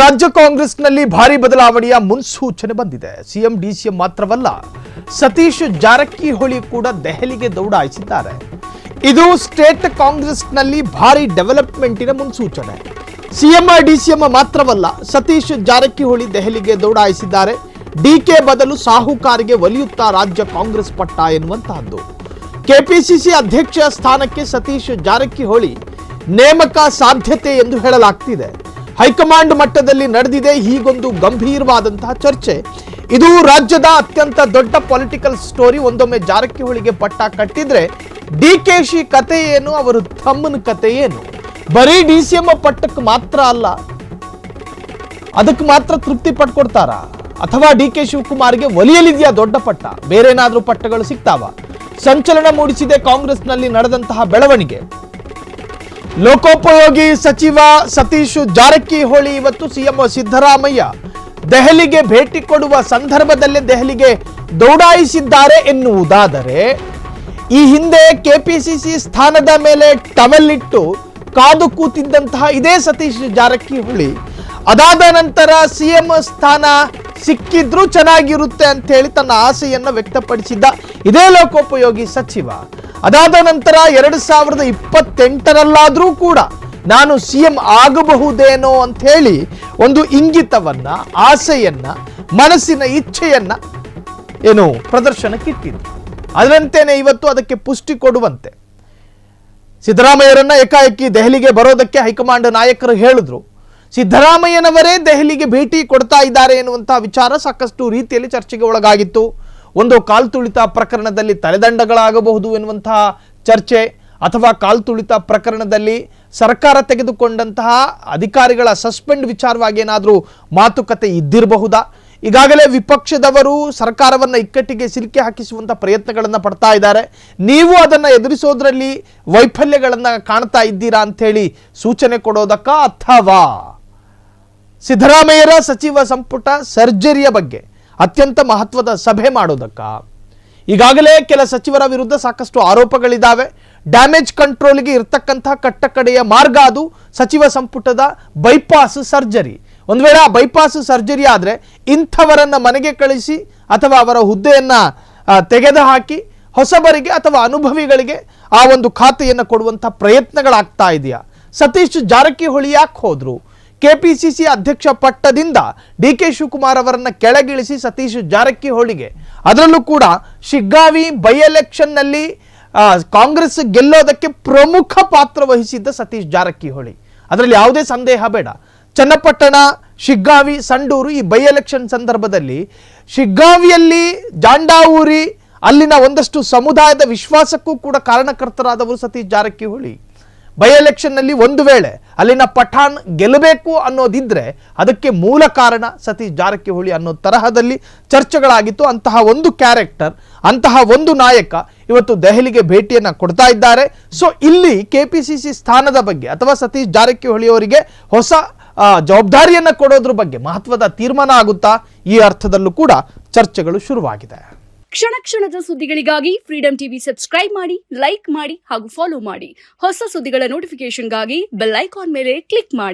ರಾಜ್ಯ ಕಾಂಗ್ರೆಸ್ನಲ್ಲಿ ಭಾರಿ ಬದಲಾವಣೆಯ ಮುನ್ಸೂಚನೆ ಬಂದಿದೆ. ಸಿಎಂ ಡಿಸಿಎಂ ಮಾತ್ರವಲ್ಲ, ಸತೀಶ್ ಜಾರಕಿಹೊಳಿ ಕೂಡ ದೆಹಲಿಗೆ ದೌಡಾಯಿಸಿದ್ದಾರೆ. ಇದು ಸ್ಟೇಟ್ ಕಾಂಗ್ರೆಸ್ನಲ್ಲಿ ಭಾರಿ ಡೆವಲಪ್ಮೆಂಟಿನ ಮುನ್ಸೂಚನೆ. ಸಿಎಂ ಡಿಸಿಎಂ ಮಾತ್ರವಲ್ಲ, ಸತೀಶ್ ಜಾರಕಿಹೊಳಿ ದೆಹಲಿಗೆ ದೌಡಾಯಿಸಿದ್ದಾರೆ. ಡಿಕೆ ಬದಲು ಸಾಹುಕಾರಿಗೆ ಒಲಿಯುತ್ತಾ ರಾಜ್ಯ ಕಾಂಗ್ರೆಸ್ ಪಟ್ಟ ಎನ್ನುವಂತಹದ್ದು. ಕೆಪಿಸಿಸಿ ಅಧ್ಯಕ್ಷ ಸ್ಥಾನಕ್ಕೆ ಸತೀಶ್ ಜಾರಕಿಹೊಳಿ ನೇಮಕ ಸಾಧ್ಯತೆ ಎಂದು ಹೇಳಲಾಗ್ತಿದೆ. ಹೈಕಮಾಂಡ್ ಮಟ್ಟದಲ್ಲಿ ನಡೆದಿದೆ ಹೀಗೊಂದು ಗಂಭೀರವಾದಂತಹ ಚರ್ಚೆ. ಇದು ರಾಜ್ಯದ ಅತ್ಯಂತ ದೊಡ್ಡ ಪೊಲಿಟಿಕಲ್ ಸ್ಟೋರಿ. ಒಂದೊಮ್ಮೆ ಜಾರಕಿಹೊಳಿಗೆ ಪಟ್ಟ ಕಟ್ಟಿದ್ರೆ ಡಿಕೆಶಿ ಕತೆ ಏನು, ಅವರು ತಮ್ಮನ ಕತೆ ಏನು? ಬರೀ ಡಿಸಿಎಂ ಪಟ್ಟಕ್ಕೆ ಮಾತ್ರ ಅಲ್ಲ, ಅದಕ್ಕೆ ಮಾತ್ರ ತೃಪ್ತಿ ಪಟ್ಕೊಡ್ತಾರ ಅಥವಾ ಡಿಕೆ ಶಿವಕುಮಾರ್ಗೆ ಒಲಿಯಲಿದೆಯಾ ದೊಡ್ಡ ಪಟ್ಟ? ಬೇರೇನಾದ್ರೂ ಪಟ್ಟಗಳು ಸಿಗ್ತಾವ? ಸಂಚಲನ ಮೂಡಿಸಿದೆ ಕಾಂಗ್ರೆಸ್ನಲ್ಲಿ ನಡೆದಂತಹ ಬೆಳವಣಿಗೆ. ಲೋಕೋಪಯೋಗಿ ಸಚಿವ ಸತೀಶ್ ಜಾರಕಿಹೊಳಿ ಇವತ್ತು ಸಿಎಂ ಸಿದ್ದರಾಮಯ್ಯ ದೆಹಲಿಗೆ ಭೇಟಿ ಕೊಡುವ ಸಂದರ್ಭದಲ್ಲೇ ದೆಹಲಿಗೆ ದೌಡಾಯಿಸಿದ್ದಾರೆ ಎನ್ನುವುದಾದರೆ, ಈ ಹಿಂದೆ ಕೆಪಿಸಿಸಿ ಸ್ಥಾನದ ಮೇಲೆ ಟವೆಲ್ಲಿಟ್ಟು ಕಾದು ಕೂತಿದ್ದಂತಹ ಇದೇ ಸತೀಶ್ ಜಾರಕಿಹೊಳಿ ಅದಾದ ನಂತರ ಸಿಎಂ ಸ್ಥಾನ ಸಿಕ್ಕಿದ್ರೂ ಚೆನ್ನಾಗಿರುತ್ತೆ ಅಂತ ಹೇಳಿ ತನ್ನ ಆಸೆಯನ್ನ ವ್ಯಕ್ತಪಡಿಸಿದ್ದ ಇದೇ ಲೋಕೋಪಯೋಗಿ ಸಚಿವ ಅದಾದ ನಂತರ 2028ರಲ್ಲಾದ್ರೂ ಕೂಡ ನಾನು ಸಿಎಂ ಆಗಬಹುದೇನೋ ಅಂತ ಹೇಳಿ ಒಂದು ಇಂಗಿತವನ್ನ, ಆಸೆಯನ್ನ, ಮನಸ್ಸಿನ ಇಚ್ಛೆಯನ್ನ ಪ್ರದರ್ಶನಕ್ಕಿಟ್ಟಿದ್ರು. ಅದರಂತೆಯೇ ಇವತ್ತು ಅದಕ್ಕೆ ಪುಷ್ಟಿ ಕೊಡುವಂತೆ ಸಿದ್ದರಾಮಯ್ಯರನ್ನ ಏಕಾಏಕಿ ದೆಹಲಿಗೆ ಬರೋದಕ್ಕೆ ಹೈಕಮಾಂಡ್ ನಾಯಕರು ಹೇಳಿದ್ರು. ಸಿದ್ದರಾಮಯ್ಯನವರೇ ದೆಹಲಿಗೆ ಭೇಟಿ ಕೊಡ್ತಾ ಇದ್ದಾರೆ ಎನ್ನುವಂತಹ ವಿಚಾರ ಸಾಕಷ್ಟು ರೀತಿಯಲ್ಲಿ ಚರ್ಚೆಗೆ ಒಳಗಾಗಿತ್ತು. ಒಂದು ಕಾಲ್ತುಳಿತ ಪ್ರಕರಣದಲ್ಲಿ ತಲೆದಂಡಗಳಾಗಬಹುದು ಎನ್ನುವಂತಹ ಚರ್ಚೆ, ಅಥವಾ ಕಾಲ್ತುಳಿತ ಪ್ರಕರಣದಲ್ಲಿ ಸರ್ಕಾರ ತೆಗೆದುಕೊಂಡಂತಹ ಅಧಿಕಾರಿಗಳ ಸಸ್ಪೆಂಡ್ ವಿಚಾರವಾಗಿ ಏನಾದರೂ ಮಾತುಕತೆ ಇದ್ದಿರಬಹುದಾ? ಈಗಾಗಲೇ ವಿಪಕ್ಷದವರು ಸರ್ಕಾರವನ್ನು ಇಕ್ಕಟ್ಟಿಗೆ ಸಿಲುಕಿ ಹಾಕಿಸುವಂಥ ಪ್ರಯತ್ನಗಳನ್ನು ಪಡ್ತಾ ಇದ್ದಾರೆ. ನೀವು ಅದನ್ನು ಎದುರಿಸೋದ್ರಲ್ಲಿ ವೈಫಲ್ಯಗಳನ್ನು ಕಾಣ್ತಾ ಇದ್ದೀರಾ ಅಂಥೇಳಿ ಸೂಚನೆ ಕೊಡೋದಕ್ಕ, ಅಥವಾ ಸಿದ್ದರಾಮಯ್ಯರ ಸಚಿವ ಸಂಪುಟ ಸರ್ಜರಿಯ ಬಗ್ಗೆ ಅತ್ಯಂತ ಮಹತ್ವದ ಸಭೆ ಮಾಡೋದಕ್ಕ? ಈಗಾಗಲೇ ಕೆಲ ಸಚಿವರ ವಿರುದ್ಧ ಸಾಕಷ್ಟು ಆರೋಪಗಳಿದ್ದಾವೆ. ಡ್ಯಾಮೇಜ್ ಕಂಟ್ರೋಲ್ಗೆ ಇರ್ತಕ್ಕಂತಹ ಕಟ್ಟಕಡೆಯ ಮಾರ್ಗ ಅದು ಸಚಿವ ಸಂಪುಟದ ಬೈಪಾಸ್ ಸರ್ಜರಿ. ಒಂದು ವೇಳೆ ಆ ಬೈಪಾಸ್ ಸರ್ಜರಿ ಆದರೆ ಇಂಥವರನ್ನ ಮನೆಗೆ ಕಳಿಸಿ ಅಥವಾ ಅವರ ಹುದ್ದೆಯನ್ನ ತೆಗೆದುಹಾಕಿ ಹೊಸಬರಿಗೆ ಅಥವಾ ಅನುಭವಿಗಳಿಗೆ ಆ ಒಂದು ಖಾತೆಯನ್ನು ಕೊಡುವಂಥ ಪ್ರಯತ್ನಗಳಾಗ್ತಾ ಇದೆಯಾ? ಸತೀಶ್ ಜಾರಕಿಹೊಳಿ ಯಾಕೆ ಹೋದ್ರು? ಕೆಪಿಸಿಸಿ ಅಧ್ಯಕ್ಷ ಪಟ್ಟದಿಂದ ಡಿಕೆ ಶಿವಕುಮಾರ್ ಅವರನ್ನ ಕೆಳಗಿಳಿಸಿ ಸತೀಶ್ ಜಾರಕಿಹೊಳಿಗೆ, ಅದರಲ್ಲೂ ಕೂಡ ಶಿಗ್ಗಾವಿ ಬೈ ಎಲೆಕ್ಷನ್ನಲ್ಲಿ ಕಾಂಗ್ರೆಸ್ ಗೆಲ್ಲೋದಕ್ಕೆ ಪ್ರಮುಖ ಪಾತ್ರ ವಹಿಸಿದ್ದ ಸತೀಶ್ ಜಾರಕಿಹೊಳಿ, ಅದರಲ್ಲಿ ಯಾವುದೇ ಸಂದೇಹ ಬೇಡ. ಚನ್ನಪಟ್ಟಣ, ಶಿಗ್ಗಾವಿ, ಸಂಡೂರು ಈ ಬೈ ಎಲೆಕ್ಷನ್ ಸಂದರ್ಭದಲ್ಲಿ ಶಿಗ್ಗಾವಿಯಲ್ಲಿ ಜಾಂಡಾವೂರಿ ಅಲ್ಲಿನ ಒಂದಷ್ಟು ಸಮುದಾಯದ ವಿಶ್ವಾಸಕ್ಕೂ ಕೂಡ ಕಾರಣಕರ್ತರಾದವರು ಸತೀಶ್ ಜಾರಕಿಹೊಳಿ. ಬೈ ಎಲೆಕ್ಷನ್ನಲ್ಲಿ ಒಂದು ವೇಳೆ ಅಲ್ಲಿನ ಪಠಾಣ್ ಗೆಲ್ಲಬೇಕು ಅನ್ನೋದಿದ್ರೆ ಅದಕ್ಕೆ ಮೂಲ ಕಾರಣ ಸತೀಶ್ ಜಾರಕಿಹೊಳಿ ಅನ್ನೋ ತರಹದಲ್ಲಿ ಚರ್ಚೆಗಳಾಗಿತ್ತು. ಅಂತಹ ಒಂದು ಕ್ಯಾರೆಕ್ಟರ್, ಅಂತಹ ಒಂದು ನಾಯಕ ಇವತ್ತು ದೆಹಲಿಗೆ ಭೇಟಿಯನ್ನು ಕೊಡ್ತಾ ಇದ್ದಾರೆ. ಸೊ ಇಲ್ಲಿ ಕೆಪಿಸಿಸಿ ಸ್ಥಾನದ ಬಗ್ಗೆ ಅಥವಾ ಸತೀಶ್ ಜಾರಕಿಹೊಳಿ ಅವರಿಗೆ ಹೊಸ ಜವಾಬ್ದಾರಿಯನ್ನು ಕೊಡೋದ್ರ ಬಗ್ಗೆ ಮಹತ್ವದ ತೀರ್ಮಾನ ಆಗುತ್ತಾ? ಈ ಅರ್ಥದಲ್ಲೂ ಕೂಡ ಚರ್ಚೆಗಳು ಶುರುವಾಗಿದೆ. ಕ್ಷಣ ಕ್ಷಣದ ಸುದ್ದಿಗಳಿಗಾಗಿ ಫ್ರೀಡಂ ಟಿವಿ ಸಬ್ಸ್ಕ್ರೈಬ್ ಮಾಡಿ, ಲೈಕ್ ಮಾಡಿ ಹಾಗೂ ಫಾಲೋ ಮಾಡಿ. ಹೊಸ ಸುದ್ದಿಗಳ ನೋಟಿಫಿಕೇಶನ್ಗಾಗಿ ಬೆಲ್ ಐಕಾನ್ ಮೇಲೆ ಕ್ಲಿಕ್ ಮಾಡಿ.